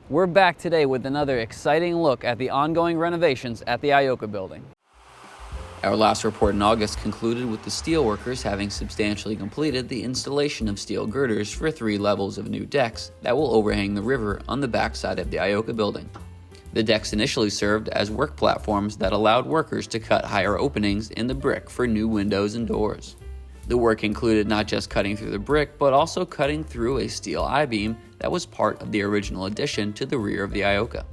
We're back today with another exciting look at the ongoing renovations at the IOKA building. Our last report in August concluded with the steelworkers having substantially completed the installation of steel girders for 3 levels of new decks that will overhang the river on the backside of the IOKA building. The decks initially served as work platforms that allowed workers to cut higher openings in the brick for new windows and doors. The work included not just cutting through the brick, but also cutting through a steel I-beam that was part of the original addition to the rear of the IOKA.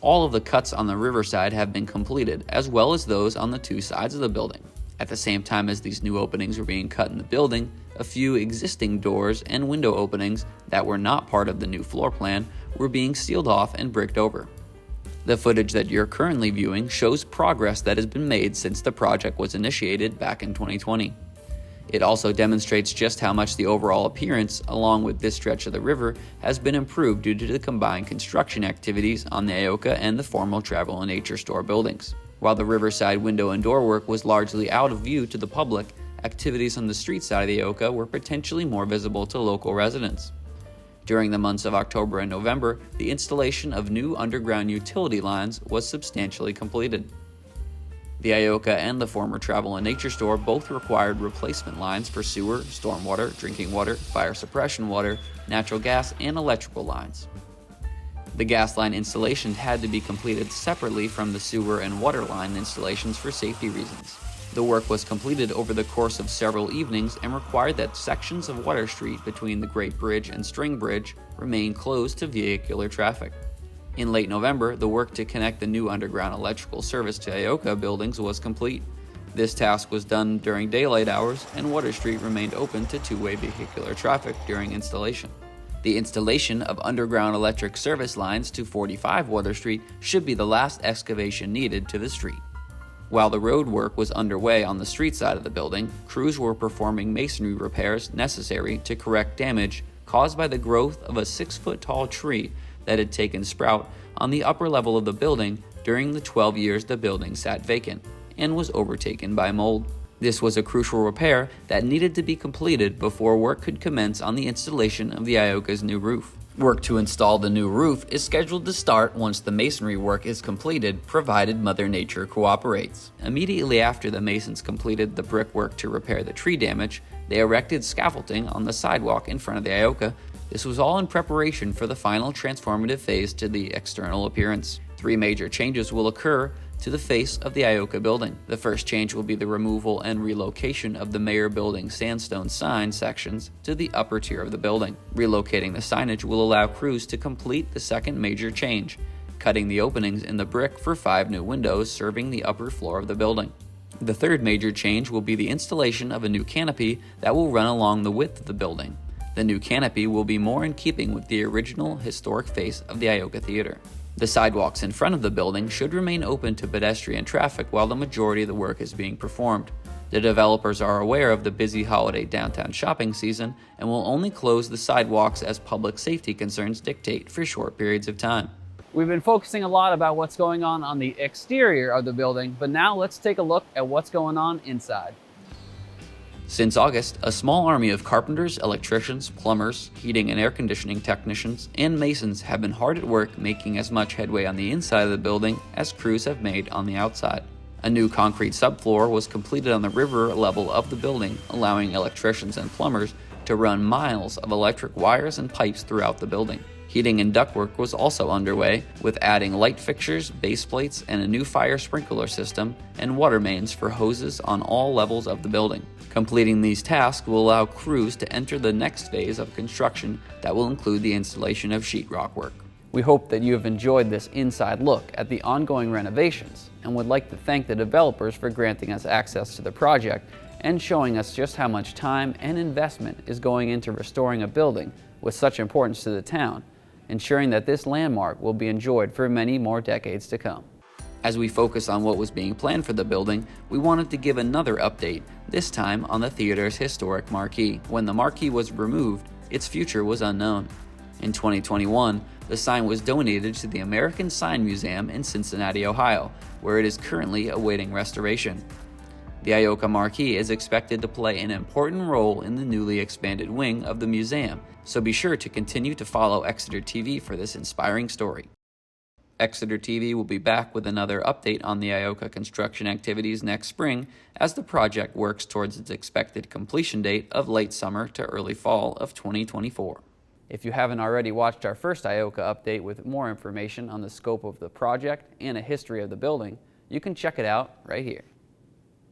All of the cuts on the riverside have been completed, as well as those on the 2 sides of the building. At the same time as these new openings were being cut in the building, a few existing doors and window openings that were not part of the new floor plan were being sealed off and bricked over. The footage that you're currently viewing shows progress that has been made since the project was initiated back in 2020. It also demonstrates just how much the overall appearance, along with this stretch of the river, has been improved due to the combined construction activities on the IOKA and the former Travel and Nature Store buildings. While the riverside window and door work was largely out of view to the public, activities on the street side of the IOKA were potentially more visible to local residents. During the months of October and November, the installation of new underground utility lines was substantially completed. The IOKA and the former Travel and Nature Store both required replacement lines for sewer, stormwater, drinking water, fire suppression water, natural gas, and electrical lines. The gas line installations had to be completed separately from the sewer and water line installations for safety reasons. The work was completed over the course of several evenings and required that sections of Water Street between the Great Bridge and String Bridge remain closed to vehicular traffic. In late November, the work to connect the new underground electrical service to IOKA buildings was complete. This task was done during daylight hours, and Water Street remained open to two-way vehicular traffic during installation. The installation of underground electric service lines to 45 Water Street should be the last excavation needed to the street. While the road work was underway on the street side of the building, crews were performing masonry repairs necessary to correct damage caused by the growth of a 6-foot-tall tree that had taken sprout on the upper level of the building during the 12 years the building sat vacant and was overtaken by mold. This was a crucial repair that needed to be completed before work could commence on the installation of the IOKA's new roof. Work to install the new roof is scheduled to start once the masonry work is completed, provided Mother Nature cooperates. Immediately after the masons completed the brickwork to repair the tree damage, they erected scaffolding on the sidewalk in front of the IOKA. This was all in preparation for the final transformative phase to the external appearance. 3 major changes will occur to the face of the IOKA building. The first change will be the removal and relocation of the Mayor Building sandstone sign sections to the upper tier of the building. Relocating the signage will allow crews to complete the second major change, cutting the openings in the brick for 5 new windows serving the upper floor of the building. The third major change will be the installation of a new canopy that will run along the width of the building. The new canopy will be more in keeping with the original historic face of the IOKA Theatre. The sidewalks in front of the building should remain open to pedestrian traffic while the majority of the work is being performed. The developers are aware of the busy holiday downtown shopping season and will only close the sidewalks as public safety concerns dictate for short periods of time. We've been focusing a lot about what's going on the exterior of the building, but now let's take a look at what's going on inside. Since August, a small army of carpenters, electricians, plumbers, heating and air conditioning technicians, and masons have been hard at work making as much headway on the inside of the building as crews have made on the outside. A new concrete subfloor was completed on the river level of the building, allowing electricians and plumbers to run miles of electric wires and pipes throughout the building. Heating and ductwork was also underway, with adding light fixtures, base plates, and a new fire sprinkler system and water mains for hoses on all levels of the building. Completing these tasks will allow crews to enter the next phase of construction that will include the installation of sheetrock work. We hope that you have enjoyed this inside look at the ongoing renovations and would like to thank the developers for granting us access to the project and showing us just how much time and investment is going into restoring a building with such importance to the town, ensuring that this landmark will be enjoyed for many more decades to come. As we focus on what was being planned for the building, we wanted to give another update, this time on the theater's historic marquee. When the marquee was removed, its future was unknown. In 2021, the sign was donated to the American Sign Museum in Cincinnati, Ohio, where it is currently awaiting restoration. The IOKA marquee is expected to play an important role in the newly expanded wing of the museum, so be sure to continue to follow Exeter TV for this inspiring story. Exeter TV will be back with another update on the IOKA construction activities next spring as the project works towards its expected completion date of late summer to early fall of 2024. If you haven't already watched our first IOKA update with more information on the scope of the project and a history of the building, you can check it out right here.